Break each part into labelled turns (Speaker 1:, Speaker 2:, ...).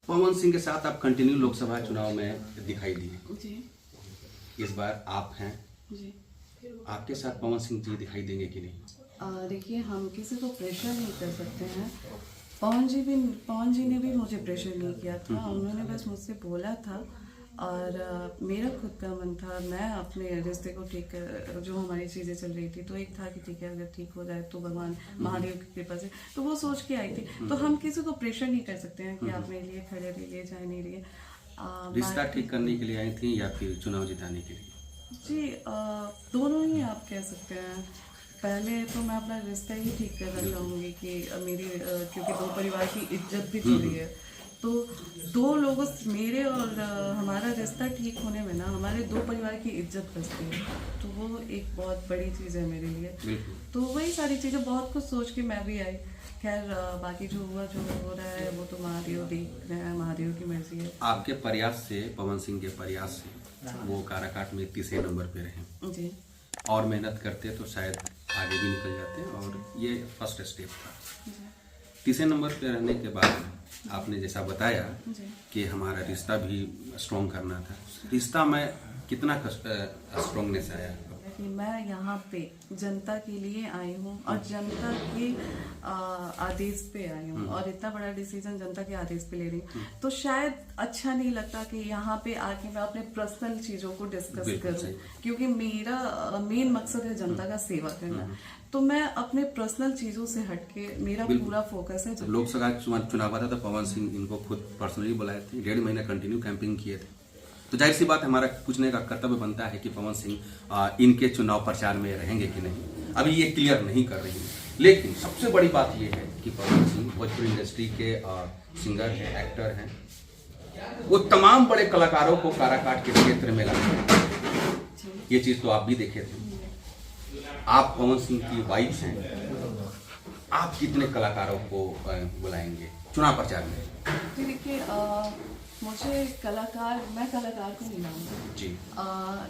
Speaker 1: पवन सिंह के साथ आप कंटिन्यू लोकसभा चुनाव में दिखाई दिए
Speaker 2: जी
Speaker 1: इस बार आप हैं
Speaker 2: जी।
Speaker 1: आपके साथ पवन सिंह जी दिखाई देंगे कि नहीं?
Speaker 2: देखिए, हम किसी को प्रेशर नहीं कर सकते हैं। पवन जी ने भी मुझे प्रेशर नहीं किया था, उन्होंने बस मुझसे बोला था और मेरा खुद का मन था। मैं अपने रिश्ते को ठीक कर, जो हमारी चीज़ें चल रही थी, तो एक था कि ठीक है, अगर ठीक हो जाए तो भगवान महादेव की कृपा से, तो वो सोच के आई थी। तो हम किसी को प्रेशर नहीं कर सकते हैं कि आप मेरे लिए खड़े रहिए चाहे नहीं रहिए।
Speaker 1: रिश्ता ठीक करने के लिए आई थी या फिर चुनाव जिताने के लिए?
Speaker 2: जी, दोनों ही आप कह सकते हैं। पहले तो मैं अपना रिश्ता ही ठीक करना चाहूँगी कि मेरी क्योंकि दो परिवार की इज्जत भी जुड़ी है, तो दो लोगों मेरे और हमारा रिश्ता ठीक होने में ना हमारे दो परिवार की इज्जत बचती है, तो वो एक बहुत बड़ी चीज़ है मेरे लिए। तो वही सारी चीज़ें बहुत कुछ सोच के मैं भी आई। खैर, बाकी जो हो रहा है वो तो महादेव देख रहे हैं, महादेव की मर्जी है।
Speaker 1: आपके प्रयास से, पवन सिंह के प्रयास से वो काराकाट में तीसरे नंबर पे रहे
Speaker 2: जी।
Speaker 1: और मेहनत करते तो शायद आगे भी निकल जाते और ये फर्स्ट स्टेप था। तीसरे नंबर पे रहने के बाद आपने जैसा बताया कि हमारा रिश्ता भी स्ट्रॉन्ग करना था, रिश्ता में कितना स्ट्रॉन्गनेस आया?
Speaker 2: कि मैं यहाँ पे जनता के लिए आई हूँ और जनता के आदेश पे आई हूँ, और इतना बड़ा डिसीजन जनता के आदेश पे ले रही हूँ, तो शायद अच्छा नहीं लगता कि यहाँ पे आके मैं अपने पर्सनल चीज़ों को डिस्कस करूँ, क्योंकि मेरा मेन मकसद है जनता का सेवा करना। तो मैं अपने पर्सनल चीज़ों से हटके मेरा पूरा फोकस है।
Speaker 1: जब लोकसभा चुनाव आता था पवन सिंह इनको खुद पर्सनली बुलाए थे, 1.5 महीना कंटिन्यू कैंपिंग किए थे, तो जाहिर सी बात हमारा पूछने का कर्तव्य बनता है कि पवन सिंह इनके चुनाव प्रचार में रहेंगे कि नहीं। अभी ये क्लियर नहीं कर रही है, लेकिन सबसे बड़ी बात ये है कि पवन सिंह भोजपुरी इंडस्ट्री के सिंगर हैं, एक्टर हैं, वो तमाम बड़े कलाकारों को काराकाट के क्षेत्र में लाते हैं। ये चीज़ तो आप भी देखे थे। आप पवन सिंह की वाइफ हैं, आप कितने कलाकारों को बुलाएंगे चुनाव प्रचार में?
Speaker 2: देखिए, मुझे मैं कलाकार को नहीं लाऊंगी जी,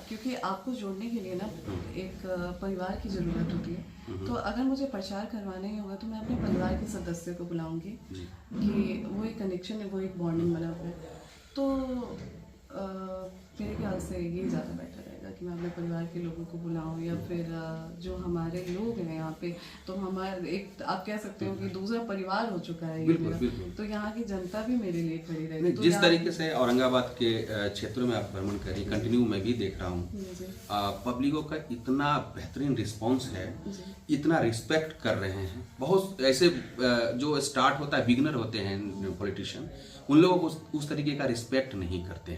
Speaker 2: क्योंकि आपको जोड़ने के लिए ना एक परिवार की ज़रूरत होती है। तो अगर मुझे प्रचार करवाना ही होगा तो मैं अपने परिवार के सदस्य को बुलाऊंगी कि वो एक कनेक्शन है, वो एक बॉन्डिंग बना हुआ है। तो मेरे ख्याल से ये ज़्यादा बेटर रहेगा कि मैं अपने परिवार के लोगों को बुलाऊं, या फिर जो हमारे लोग हैं यहाँ पे, तो हमारे एक आप कह सकते हो कि दूसरा परिवार हो चुका है ये मेरा। तो यहाँ की जनता भी मेरे लिए खड़ी रहेगी। तो
Speaker 1: जिस तरीके से औरंगाबाद के क्षेत्रों में आप भ्रमण करिए, कंटिन्यू मैं भी देख रहा हूँ, पब्लिकों का इतना बेहतरीन रिस्पॉन्स है, इतना रिस्पेक्ट कर रहे हैं। बहुत ऐसे जो स्टार्ट होता है, बिगनर होते हैं पॉलिटिशियन, उन लोगों को उस तरीके का रिस्पेक्ट नहीं करते हैं।